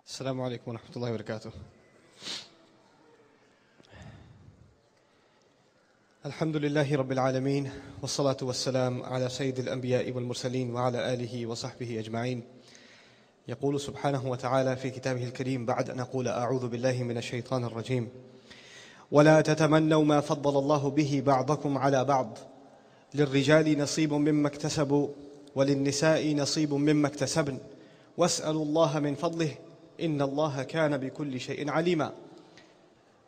السلام عليكم ورحمة الله وبركاته. الحمد لله رب العالمين والصلاة والسلام على سيد الأنبياء والمرسلين وعلى آله وصحبه أجمعين. يقول سبحانه وتعالى في كتابه الكريم بعد أن أقول أعوذ بالله من الشيطان الرجيم: ولا تتمنوا ما فضل الله به بعضكم على بعض للرجال نصيب مما اكتسبوا وللنساء نصيب مما اكتسبن واسألوا الله من فضله إن الله كان بكل شيء عليما.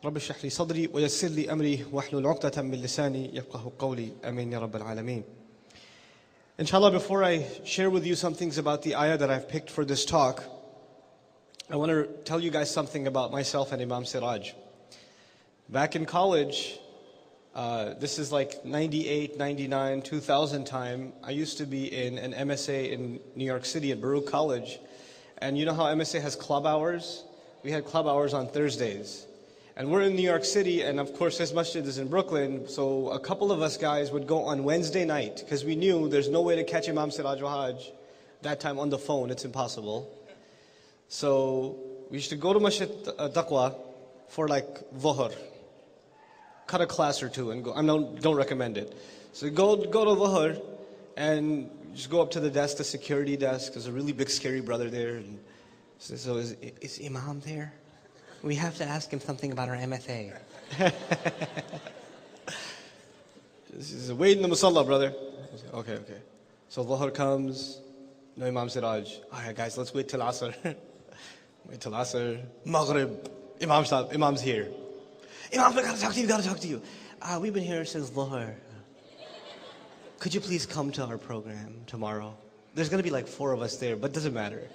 رب اشرح لي صدري ويسر لي أمري واحلل عقدة من لساني يفقهوا قولي آمين يا رب العالمين. Inshallah, before I share with you some things about the ayah that I've picked for this talk, I want to tell you guys something about myself and Imam Siraj. Back in college, this is like 98, 99, 2000 time, I used to be in an MSA in New York City at Baruch College. And you know how MSA has club hours? We had club hours on Thursdays. And we're in New York City, and of course this masjid is in Brooklyn, so a couple of us guys would go on Wednesday night, because we knew there's no way to catch Imam Siraj al-Hajj that time on the phone, it's impossible. So we used to go to Masjid Taqwa for like Dhuhr. Cut a class or two and go. I don't recommend it. So go to Dhuhr and just go up to the desk, the security desk. There's a really big scary brother there. And so is Imam there? We have to ask him something about our MFA. This is wait in the musalla, brother. Okay. So Dhuhr comes, no Imam Siraj. Alright guys, let's wait till Asr. Wait till Asr. Maghrib. Imam's here. Imam, we gotta talk to you. We've been here since Dhuhr. Could you please come to our program tomorrow? There's gonna be like 4 of us there, but it doesn't matter.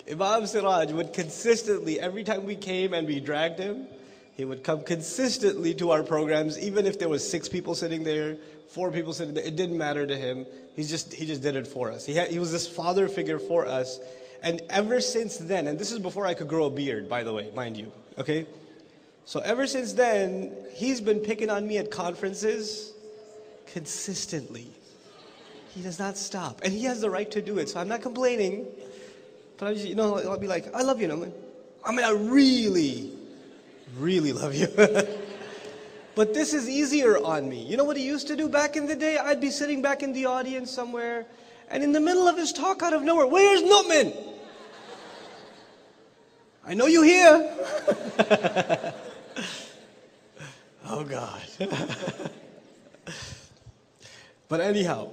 Imam Siraj would consistently, every time we came and we dragged him, he would come consistently to our programs, even if there was 6 people sitting there, 4 people sitting there, it didn't matter to him. He just did it for us. He was this father figure for us. And ever since then, and this is before I could grow a beard, by the way, mind you, okay? So ever since then, he's been picking on me at conferences consistently. He does not stop. And he has the right to do it, so I'm not complaining. But I just, I'll be like, I love you, Nouman. I mean, I really, really love you. But this is easier on me. You know what he used to do back in the day? I'd be sitting back in the audience somewhere, and in the middle of his talk, out of nowhere, where's Nouman? I know you here. Oh God. But anyhow,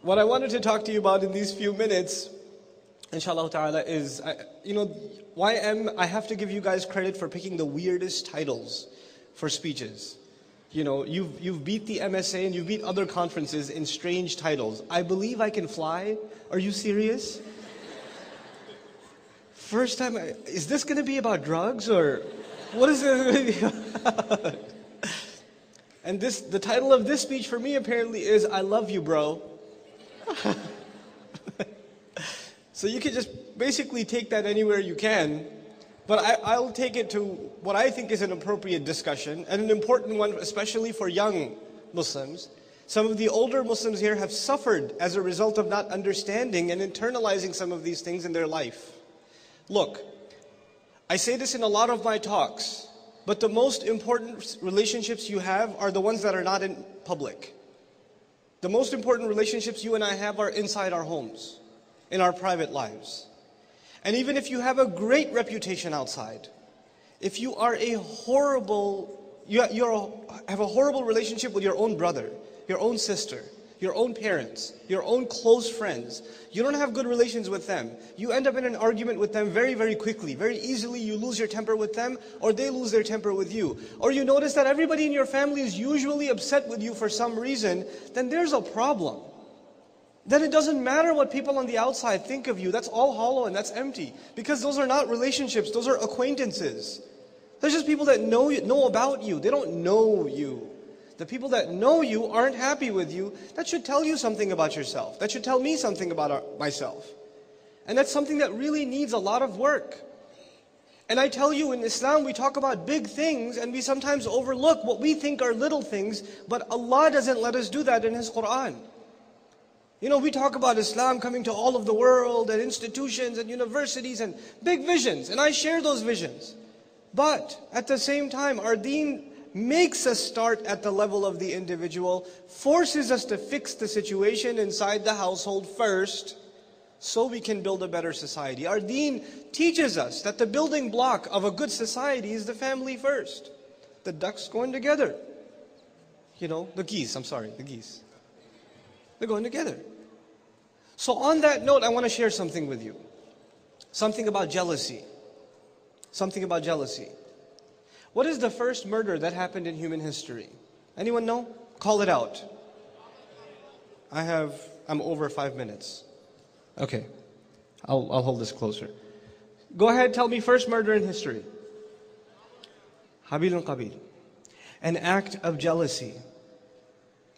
what I wanted to talk to you about in these few minutes, inshallah ta'ala, is, I have to give you guys credit for picking the weirdest titles for speeches. You've beat the MSA and you've beat other conferences in strange titles. I believe I can fly. Are you serious? First time, is this going to be about drugs or what is this going to be about? And the title of this speech for me apparently is, I love you, bro. So you can just basically take that anywhere you can, but I'll take it to what I think is an appropriate discussion, and an important one, especially for young Muslims. Some of the older Muslims here have suffered as a result of not understanding and internalizing some of these things in their life. Look, I say this in a lot of my talks, but the most important relationships you have are the ones that are not in public. The most important relationships you and I have are inside our homes, in our private lives. And even if you have a great reputation outside, if you are have a horrible relationship with your own brother, your own sister, your own parents, your own close friends, you don't have good relations with them, you end up in an argument with them very, very quickly. Very easily you lose your temper with them, or they lose their temper with you. Or you notice that everybody in your family is usually upset with you for some reason, then there's a problem. Then it doesn't matter what people on the outside think of you. That's all hollow and that's empty. Because those are not relationships, those are acquaintances. They're just people that know about you. They don't know you. The people that know you aren't happy with you. That should tell you something about yourself. That should tell me something about myself. And that's something that really needs a lot of work. And I tell you, in Islam we talk about big things and we sometimes overlook what we think are little things, but Allah doesn't let us do that in His Quran. You know, we talk about Islam coming to all of the world and institutions and universities and big visions, and I share those visions. But at the same time, our deen makes us start at the level of the individual, forces us to fix the situation inside the household first, so we can build a better society. Our deen teaches us that the building block of a good society is the family first. The ducks going together. You know, the geese. They're going together. So on that note, I want to share something with you. Something about jealousy. Something about jealousy. What is the first murder that happened in human history? Anyone know? Call it out. I'm over 5 minutes. Okay. I'll hold this closer. Go ahead, tell me first murder in history. Habil and Qabil. An act of jealousy.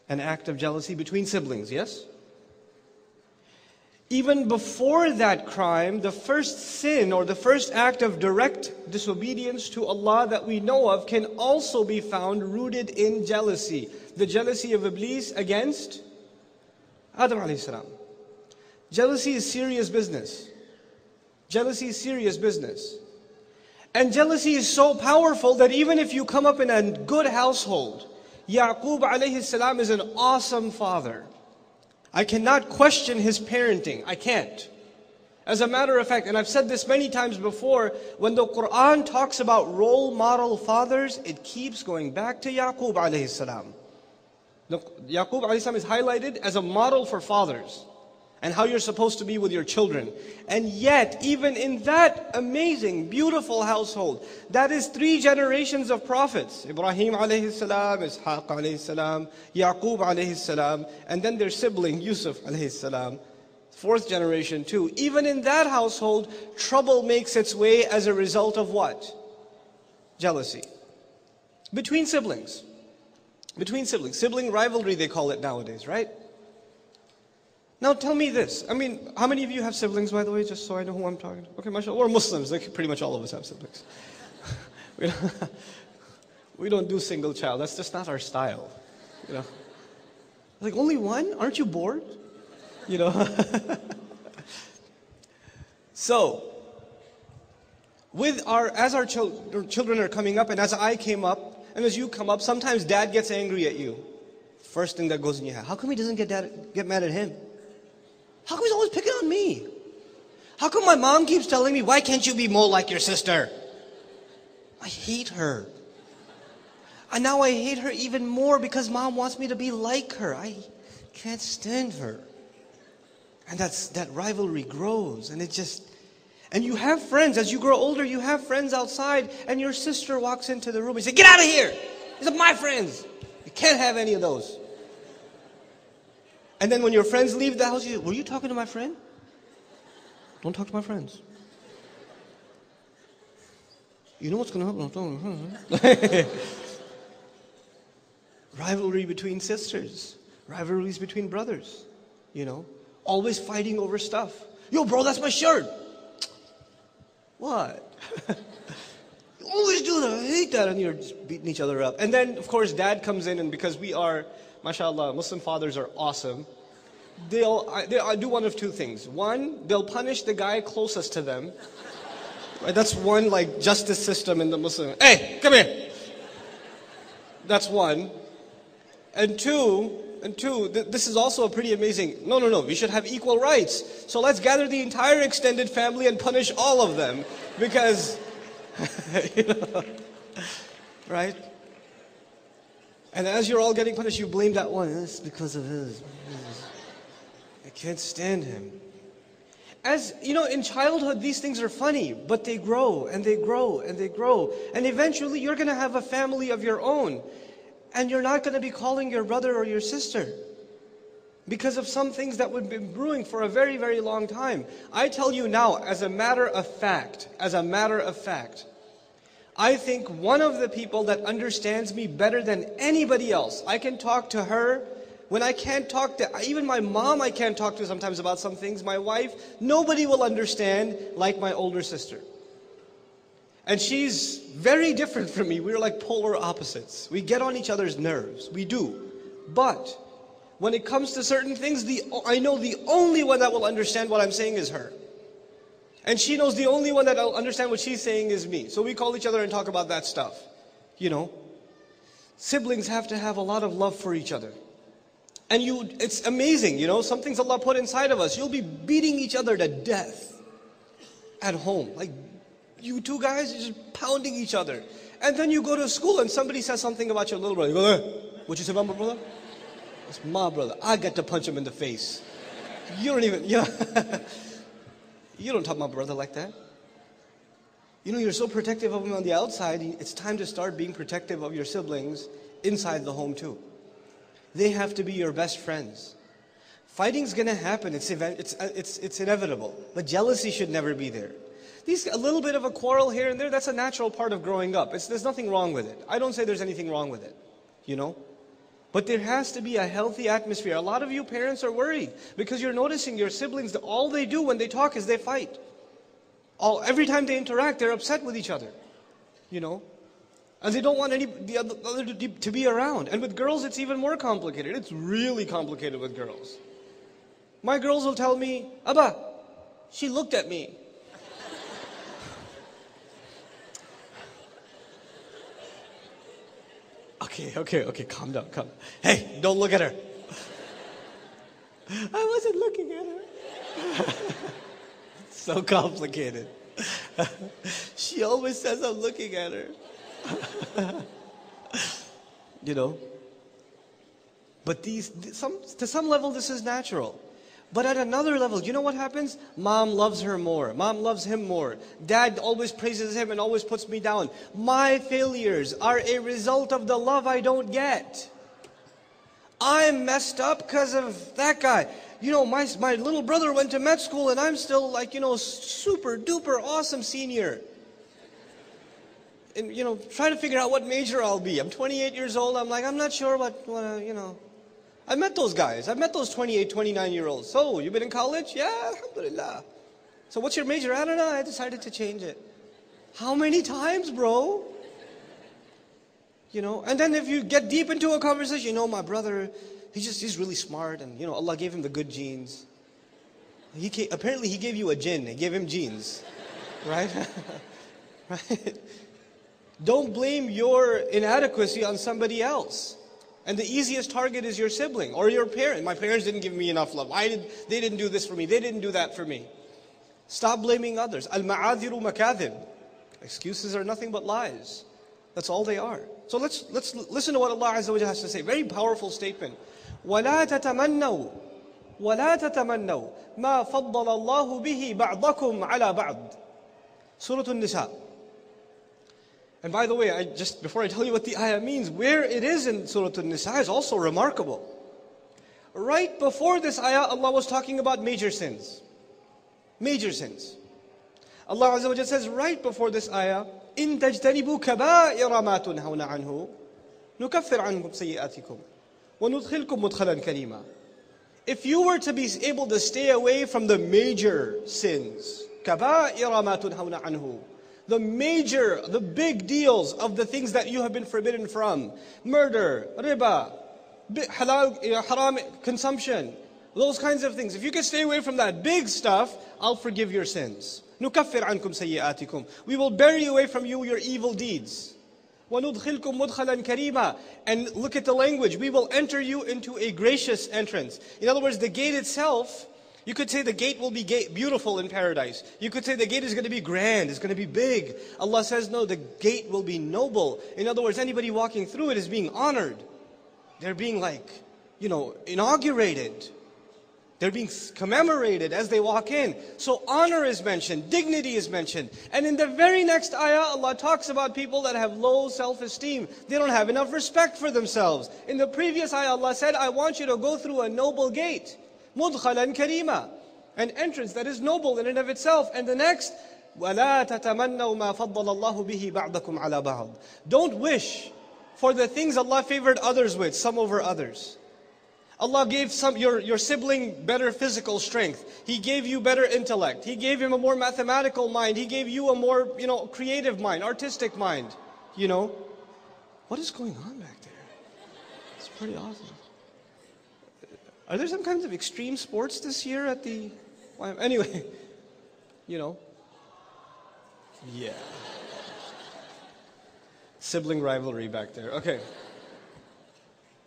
An act of jealousy between siblings, yes? Even before that crime, the first sin or the first act of direct disobedience to Allah that we know of can also be found rooted in jealousy. The jealousy of Iblis against Adam alayhi salam. Jealousy is serious business. Jealousy is serious business. And jealousy is so powerful that even if you come up in a good household, Yaqub alayhi salam is an awesome father. I cannot question his parenting. I can't. As a matter of fact, and I've said this many times before, when the Quran talks about role model fathers, it keeps going back to Yaqub alayhi salam. Yaqub alayhi salam is highlighted as a model for fathers and how you're supposed to be with your children. And yet, even in that amazing, beautiful household, that is 3 generations of prophets. Ibrahim alayhi salam, Ishaq alayhi salam, Yaqub alayhi salam, and then their sibling Yusuf alayhi salam, 4th generation too. Even in that household, trouble makes its way as a result of what? Jealousy. Between siblings. Between siblings. Sibling rivalry they call it nowadays, right? Now tell me this. I mean, how many of you have siblings, by the way, just so I know who I'm talking to? Okay, mashallah. We're Muslims. Like pretty much all of us have siblings. We don't do single child. That's just not our style. You know, like only one? Aren't you bored? You know. So, as our children are coming up, and as I came up, and as you come up, sometimes dad gets angry at you. First thing that goes in your head: how come he doesn't get mad at him? How come he's always picking on me? How come my mom keeps telling me, why can't you be more like your sister? I hate her. And now I hate her even more because mom wants me to be like her. I can't stand her. And that rivalry grows, and and you have friends. As you grow older, you have friends outside, and your sister walks into the room and says, get out of here! These are my friends. You can't have any of those. And then when your friends leave the house, were you talking to my friend? Don't talk to my friends. You know what's going to happen? Rivalry between sisters. Rivalries between brothers. You know, always fighting over stuff. Yo, bro, that's my shirt. What? You always do that. I hate that. And you're just beating each other up. And then, of course, dad comes in, and because we are, mashallah, Muslim fathers are awesome. They'll do one of 2 things. One, they'll punish the guy closest to them. Right, that's one like justice system in the Muslim. Hey, come here. That's one. And two, this is also a pretty amazing. No. We should have equal rights. So let's gather the entire extended family and punish all of them, because, you know, right? And as you're all getting punished, you blame that one. It's because of his. I can't stand him. As you know, in childhood, these things are funny, but they grow and they grow and they grow. And eventually, you're going to have a family of your own. And you're not going to be calling your brother or your sister because of some things that would be brewing for a very, very long time. I tell you now, as a matter of fact, I think one of the people that understands me better than anybody else, I can talk to her when I can't talk to, even my mom I can't talk to sometimes about some things, my wife, nobody will understand like my older sister. And she's very different from me. We're like polar opposites. We get on each other's nerves. We do. But When it comes to certain things, I know the only one that will understand what I'm saying is her. And she knows the only one that will understand what she's saying is me. So we call each other and talk about that stuff. You know, siblings have to have a lot of love for each other. And it's amazing, you know, some things Allah put inside of us. You'll be beating each other to death at home. Like, you two guys are just pounding each other. And then you go to school and somebody says something about your little brother. You go, what you say about my brother? It's my brother. I get to punch him in the face. You don't even, you don't talk to my brother like that. You know, you're so protective of him on the outside. It's time to start being protective of your siblings inside the home too. They have to be your best friends. Fighting's gonna happen, it's inevitable. But jealousy should never be there. A little bit of a quarrel here and there, that's a natural part of growing up. There's nothing wrong with it. I don't say there's anything wrong with it, you know. But there has to be a healthy atmosphere. A lot of you parents are worried because you're noticing your siblings, all they do when they talk is they fight. Every time they interact, they're upset with each other, you know. And they don't want the other to be around. And with girls, it's even more complicated. It's really complicated with girls. My girls will tell me, Abba, she looked at me. Okay, calm down, calm down. Hey, don't look at her. I wasn't looking at her. So complicated. She always says I'm looking at her. You know, but to some level this is natural. But at another level, you know what happens? Mom loves her more. Mom loves him more. Dad always praises him and always puts me down. My failures are a result of the love I don't get. I'm messed up because of that guy. You know, my little brother went to med school and I'm still like, you know, super duper awesome senior. And, you know, trying to figure out what major I'll be. I'm 28 years old. I'm like, I'm not sure what you know. I met those guys. I met those 28, 29-year-olds. So, you been in college? Yeah, alhamdulillah. So what's your major? I don't know. I decided to change it. How many times, bro? You know, and then if you get deep into a conversation, you know, my brother, he's really smart and, you know, Allah gave him the good genes. Apparently he gave you a jinn. He gave him genes. Right? Right? Don't blame your inadequacy on somebody else. And the easiest target is your sibling or your parent. My parents didn't give me enough love. They didn't do this for me. They didn't do that for me. Stop blaming others. Al-ma'adhiru makadhib. Excuses are nothing but lies. That's all they are. So let's listen to what Allah Azza wa Jalla has to say. Very powerful statement. وَلَا تَتَمَنَّوْا مَا فَضَّلَ اللَّهُ بِهِ بَعْضَكُمْ عَلَى بَعْضٍ. Surah An-Nisa. And by the way, before I tell you what the ayah means, where it is in Surah An-Nisa is also remarkable. Right before this ayah, Allah was talking about major sins. Major sins. Allah Azza wa Jalla says right before this ayah, إِن تَجْتَنِبُوا كَبَائِرَ مَا تُنْهَوْنَ عَنْهُ نُكَفِّرْ عَنْكُمْ سَيِّئَاتِكُمْ وَنُدْخِلْكُمْ مُدْخَلًا كَرِيمًا. If you were to be able to stay away from the major sins, كَبَائِرَ مَا تُنْهَوْنَ عَنْهُ, the big deals of the things that you have been forbidden from, murder, riba, halal, haram consumption, those kinds of things. If you can stay away from that big stuff, I'll forgive your sins. نُكَفِّرْ عَنْكُمْ سَيِّئَاتِكُمْ. We will bury away from you your evil deeds. وَنُدْخِلْكُمْ مُدْخَلًا كَرِيمًا. And look at the language. We will enter you into a gracious entrance. In other words, the gate itself, you could say the gate will be beautiful in paradise. You could say the gate is going to be grand, it's going to be big. Allah says, no, the gate will be noble. In other words, anybody walking through it is being honored. They're being like, you know, inaugurated. They're being commemorated as they walk in. So honor is mentioned, dignity is mentioned. And in the very next ayah, Allah talks about people that have low self-esteem. They don't have enough respect for themselves. In the previous ayah, Allah said, I want you to go through a noble gate. مُدْخَلًا كَرِيمًا. An entrance that is noble in and of itself. And the next, وَلَا تَتَمَنَّوْا مَا فَضَّلَ اللَّهُ بِهِ بَعْضَكُمْ عَلَى بَعْضٍ. Don't wish for the things Allah favored others with, some over others. Allah gave your sibling better physical strength. He gave you better intellect. He gave him a more mathematical mind. He gave you a more, you know, creative mind, artistic mind. You know, what is going on back there? It's pretty awesome. Are there some kinds of extreme sports this year at the... Anyway, you know. Yeah. Sibling rivalry back there. Okay.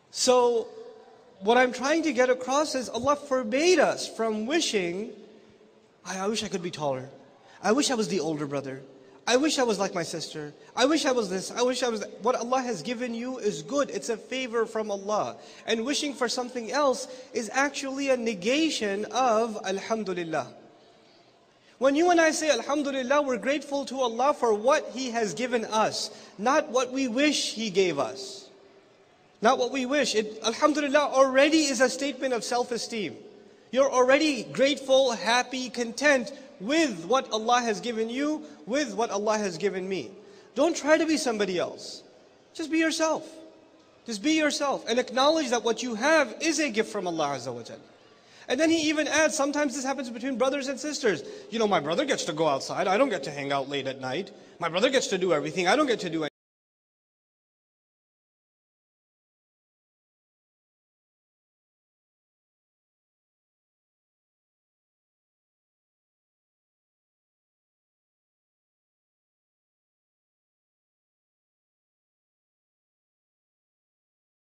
So, what I'm trying to get across is Allah forbade us from wishing, I wish I could be taller. I wish I was the older brother. I wish I was like my sister. I wish I was this. I wish I was that. What Allah has given you is good. It's a favor from Allah. And wishing for something else is actually a negation of Alhamdulillah. When you and I say Alhamdulillah, we're grateful to Allah for what He has given us, not what we wish He gave us. Not what we wish. Alhamdulillah already is a statement of self-esteem. You're already grateful, happy, content with what Allah has given you, with what Allah has given me. Don't try to be somebody else. Just be yourself. Just be yourself and acknowledge that what you have is a gift from Allah Azza wa Jal. And then He even adds, sometimes this happens between brothers and sisters. You know, my brother gets to go outside, I don't get to hang out late at night. My brother gets to do everything, I don't get to do anything.